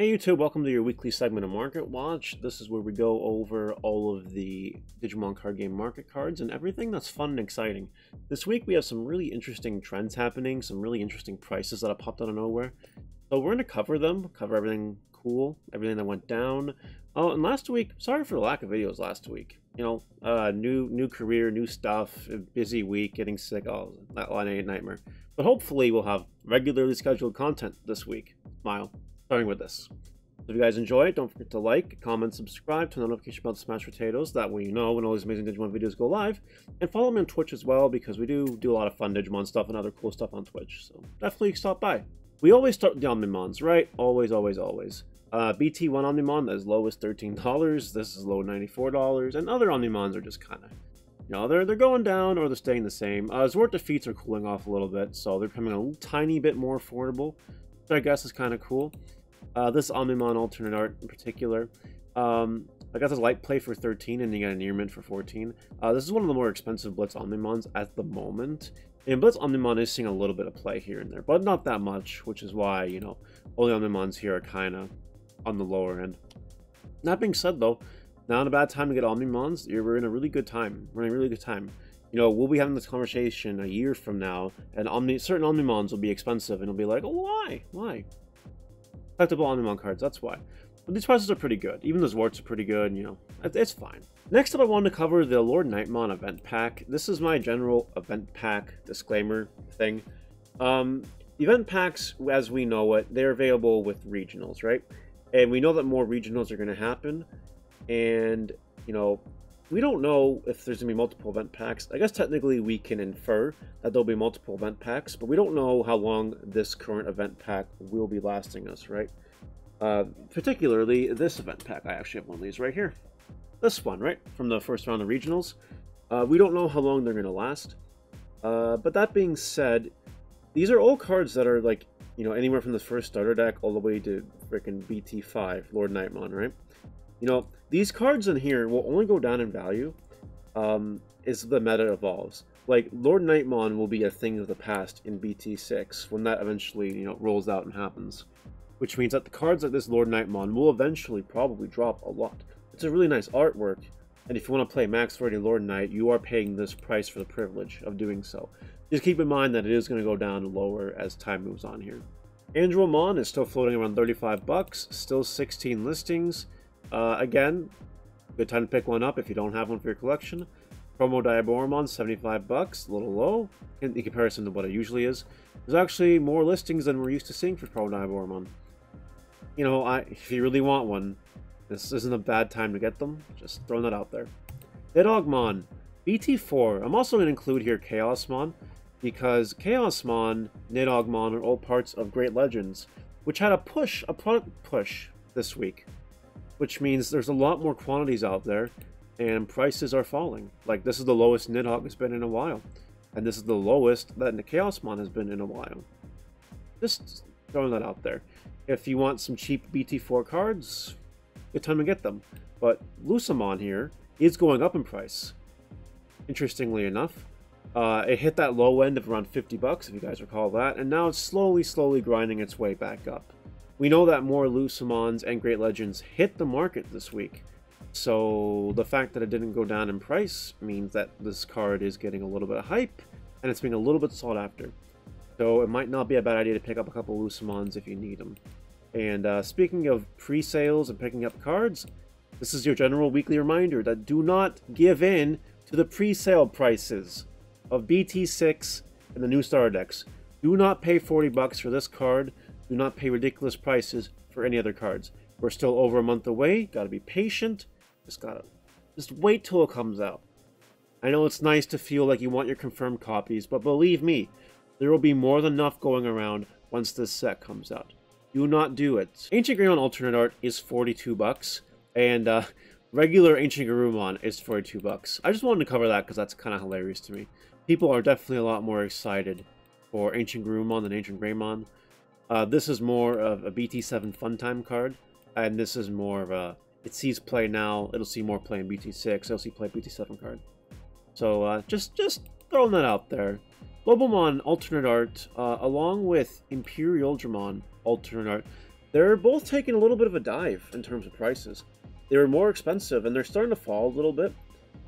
Hey YouTube, welcome to your weekly segment of Market Watch. This is where we go over all of the Digimon card game market cards and everything that's fun and exciting. This week we have some really interesting trends happening, some really interesting prices that have popped out of nowhere. So we're going to cover them, cover everything cool, everything that went down. Oh, and last week, sorry for the lack of videos last week. You know, new career, new stuff, a busy week, getting sick, oh, that line ain't a nightmare. But hopefully we'll have regularly scheduled content this week. Smile. Starting with this. So if you guys enjoy it, don't forget to like, comment, subscribe, turn on notification bell to smash potatoes. That way you know when all these amazing Digimon videos go live. And follow me on Twitch as well, because we do a lot of fun Digimon stuff and other cool stuff on Twitch. So definitely stop by. We always start with the Omnimons, right? Always, always, always. BT1 Omnimon as low as $13. This is low $94. And other Omnimons are just kind of, you know, they're going down or they're staying the same. Zwart defeats are cooling off a little bit, so they're becoming a little tiny bit more affordable, which I guess is kind of cool. This Omnimon alternate art in particular, I got this light play for 13 and you got an Earmint for 14. This is one of the more expensive Blitz Omnimons at the moment. And Blitz Omnimon is seeing a little bit of play here and there, but not that much, which is why, you know, all the Omnimons here are kind of on the lower end. That being said, though, not a bad time to get Omnimons. We're in a really good time. We're in a really good time. You know, we'll be having this conversation a year from now, and certain Omnimons will be expensive, and it'll be like, oh, why? Why? Collectible Omnimon cards, that's why. But these prices are pretty good. Even the Zwarts are pretty good, you know, it's fine. Next up, I wanted to cover the Lord Nightmon event pack. This is my general event pack disclaimer thing. Event packs, as we know it, they're available with regionals, right? And we know that more regionals are going to happen. And, you know, we don't know if there's going to be multiple event packs. I guess technically we can infer that there'll be multiple event packs, but we don't know how long this current event pack will be lasting us, right? Particularly this event pack. I actually have one of these right here. This one, right? From the first round of regionals. We don't know how long they're going to last. But that being said, these are all cards that are like, you know, anywhere from the first starter deck all the way to freaking BT5, Lord Nightmon, right? You know, these cards in here will only go down in value as the meta evolves. Like, Lord Nightmon will be a thing of the past in BT6 when that eventually, you know, rolls out and happens. Which means that the cards like this Lord Nightmon will eventually probably drop a lot. It's a really nice artwork, and if you want to play Max Ready Lord Knight, you are paying this price for the privilege of doing so. Just keep in mind that it is going to go down lower as time moves on here. Andromon is still floating around 35 bucks, still 16 listings. Again, good time to pick one up if you don't have one for your collection. Promo Diaboromon, 75 bucks, a little low in comparison to what it usually is. There's actually more listings than we're used to seeing for Promo Diaboromon. You know, if you really want one, this isn't a bad time to get them. Just throwing that out there. Nidogmon, BT4. I'm also going to include here Chaosmon, because Chaosmon, Nidogmon are all parts of Great Legends, which had a product push this week. Which means there's a lot more quantities out there, and prices are falling. Like, this is the lowest Nidhogg has been in a while. And this is the lowest that the Chaosmon has been in a while. Just throwing that out there. If you want some cheap BT4 cards, good time to get them. But Lucemon here is going up in price. Interestingly enough. It hit that low end of around 50 bucks, if you guys recall that. And now it's slowly grinding its way back up. We know that more Lucemons and Great Legends hit the market this week. So the fact that it didn't go down in price means that this card is getting a little bit of hype, and it's being a little bit sought after. So it might not be a bad idea to pick up a couple Lucemons if you need them. And speaking of pre-sales and picking up cards, this is your general weekly reminder that do not give in to the pre-sale prices of BT6 and the new starter decks. Do not pay 40 bucks for this card. Do not pay ridiculous prices for any other cards. We're still over a month away. Gotta be patient. Just wait till it comes out. I know it's nice to feel like you want your confirmed copies, but believe me, there will be more than enough going around once this set comes out. Do not do it. Ancient Greymon alternate art is 42 bucks, and regular Ancient Garurumon is 42 bucks. I just wanted to cover that because that's kind of hilarious to me. People are definitely a lot more excited for Ancient Garurumon than Ancient Greymon. This is more of a BT7 Funtime card, and this is more of a, it sees play now, it'll see more play in BT6, it'll see play BT7 card. So just throwing that out there. Globalmon alternate art, along with Imperial Dramon alternate art, they're both taking a little bit of a dive in terms of prices. They were more expensive, and they're starting to fall a little bit.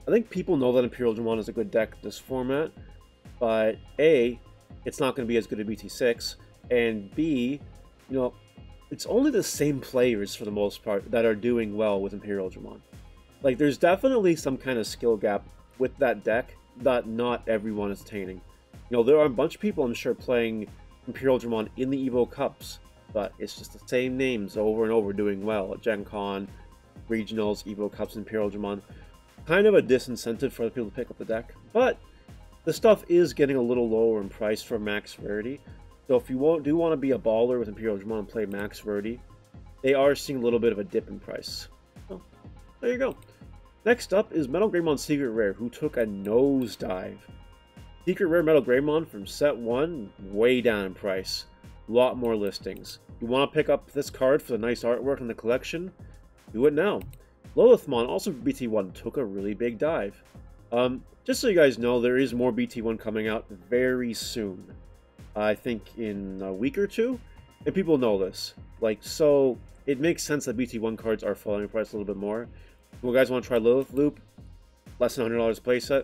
I think people know that Imperial Digimon is a good deck this format, but A, it's not going to be as good as BT6, and B, you know, it's only the same players for the most part that are doing well with Imperial Digimon. Like, there's definitely some kind of skill gap with that deck that not everyone is attaining. You know, there are a bunch of people, I'm sure, playing Imperial Digimon in the Evo Cups, but it's just the same names over and over doing well at Gen Con, Regionals, Evo Cups, Imperial Digimon. Kind of a disincentive for other people to pick up the deck, but the stuff is getting a little lower in price for max rarity. So if you do want to be a baller with Imperial Digimon and play max rarity, they are seeing a little bit of a dip in price. So, there you go. Next up is Metal Greymon Secret Rare, who took a nosedive. Secret Rare Metal Greymon from set 1, way down in price. A lot more listings. You want to pick up this card for the nice artwork in the collection? Do it now. Lilithmon, also for BT1, took a really big dive. Just so you guys know, there is more BT1 coming out very soon. I think in a week or two, and people know this. Like, so it makes sense that BT1 cards are falling in price a little bit more. If you guys want to try Lilith Loop, less than $100 playset,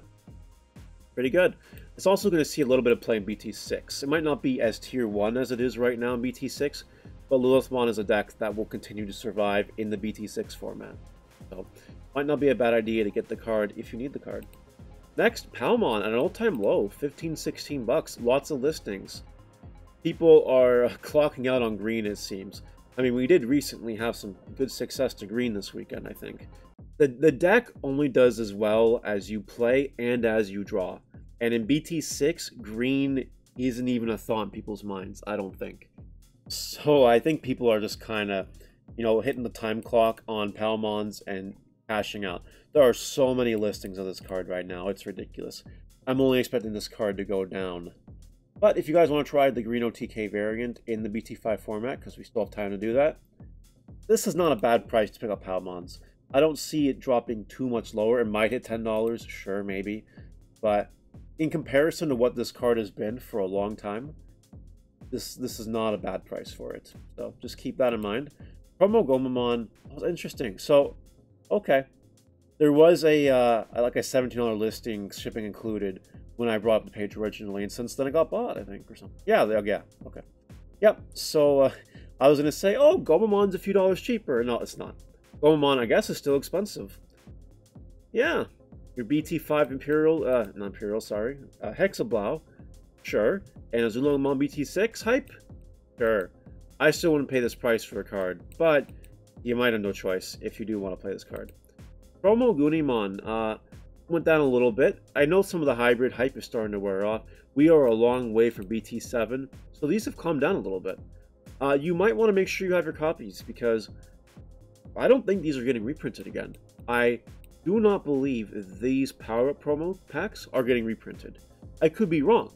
pretty good. It's also going to see a little bit of play in BT6. It might not be as tier 1 as it is right now in BT6, but Lilithmon is a deck that will continue to survive in the BT6 format. So, might not be a bad idea to get the card if you need the card. Next, Palmon at an all-time low, 15-16 bucks, lots of listings. People are clocking out on green, it seems. I mean, we did recently have some good success to green this weekend, I think. The deck only does as well as you play and as you draw. And in BT6, green isn't even a thought in people's minds, I don't think. So I think people are just kind of, you know, hitting the time clock on Palmons and cashing out. There are so many listings of this card right now, it's ridiculous. I'm only expecting this card to go down. But if you guys want to try the Green OTK variant in the BT5 format, because we still have time to do that, this is not a bad price to pick up Palmons. I don't see it dropping too much lower. It might hit $10, sure, maybe. But in comparison to what this card has been for a long time, this is not a bad price for it. So just keep that in mind. Promo Gomamon was interesting. So, okay. There was a like a $17 listing, shipping included, when I brought up the page originally, and since then it got bought, I think, or something. Yeah, okay. Yep, so I was going to say, oh, Gomamon's a few dollars cheaper. No, it's not. Gomamon, I guess, is still expensive. Yeah, your BT5 Imperial, not Imperial, sorry, Hexablau, sure. And Azulomon BT6 hype? Sure. I still wouldn't pay this price for a card, but you might have no choice if you do want to play this card. Promo Gunimon went down a little bit. I know some of the hybrid hype is starting to wear off. We are a long way from BT7, so these have calmed down a little bit. You might want to make sure you have your copies, because I don't think these are getting reprinted again. I do not believe these power-up promo packs are getting reprinted. I could be wrong.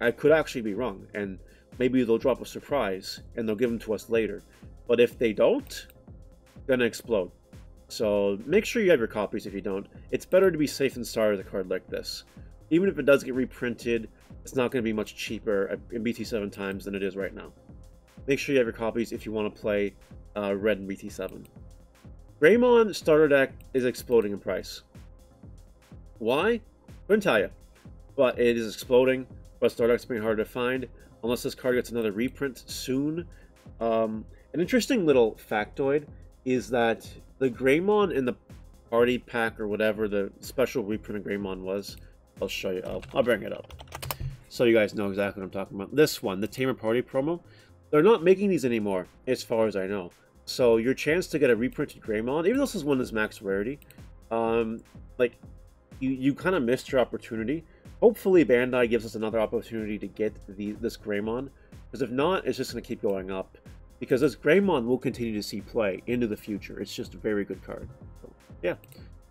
I could actually be wrong, and maybe they'll drop a surprise, and they'll give them to us later. But if they don't, they're gonna explode. So make sure you have your copies if you don't. It's better to be safe than sorry with a card like this. Even if it does get reprinted, it's not going to be much cheaper in BT7 times than it is right now. Make sure you have your copies if you want to play Red in BT7. Greymon starter deck is exploding in price. Why? Couldn't tell you. But it is exploding, but starter deck's being harder to find, unless this card gets another reprint soon. An interesting little factoid is that the Greymon in the party pack, or whatever the special reprint of Greymon was, I'll show you. I'll bring it up so you guys know exactly what I'm talking about. This one, the Tamer Party promo, they're not making these anymore, as far as I know. So your chance to get a reprinted Greymon, even though this is one that's max rarity, like you kind of missed your opportunity. Hopefully Bandai gives us another opportunity to get this Greymon, because if not, it's just going to keep going up. Because this Greymon will continue to see play into the future. It's just a very good card. So, yeah.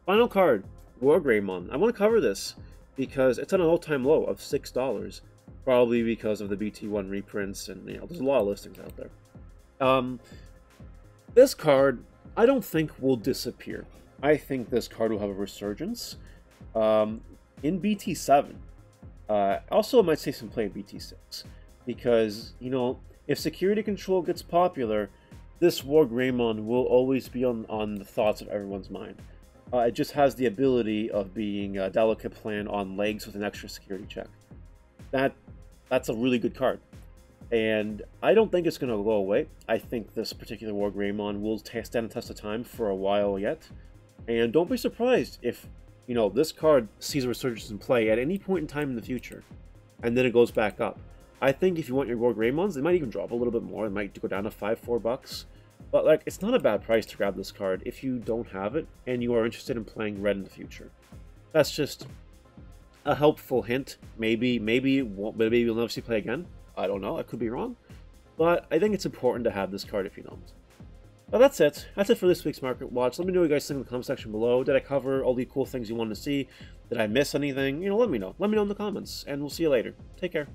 Final card, War Greymon. I want to cover this because it's at an all-time low of $6. Probably because of the BT1 reprints, and there's a lot of listings out there. This card, I don't think will disappear. I think this card will have a resurgence in BT7. Also, I might say some play in BT6 because, if security control gets popular, this War Greymon will always be on the thoughts of everyone's mind. It just has the ability of being a delicate plan on legs with an extra security check. That's a really good card. And I don't think it's going to go away. I think this particular War Greymon will stand the test of time for a while yet. And don't be surprised if, you know, this card sees a resurgence in play at any point in time in the future. And then it goes back up. I think if you want your War Greymons, they might even drop a little bit more. It might go down to $5-4. But, like, it's not a bad price to grab this card if you don't have it and you are interested in playing red in the future. That's just a helpful hint. Maybe you'll never see play again. I don't know. I could be wrong. But I think it's important to have this card if you don't. But that's it. That's it for this week's Market Watch. Let me know what you guys think in the comment section below. Did I cover all the cool things you wanted to see? Did I miss anything? You know, let me know. Let me know in the comments. And we'll see you later. Take care.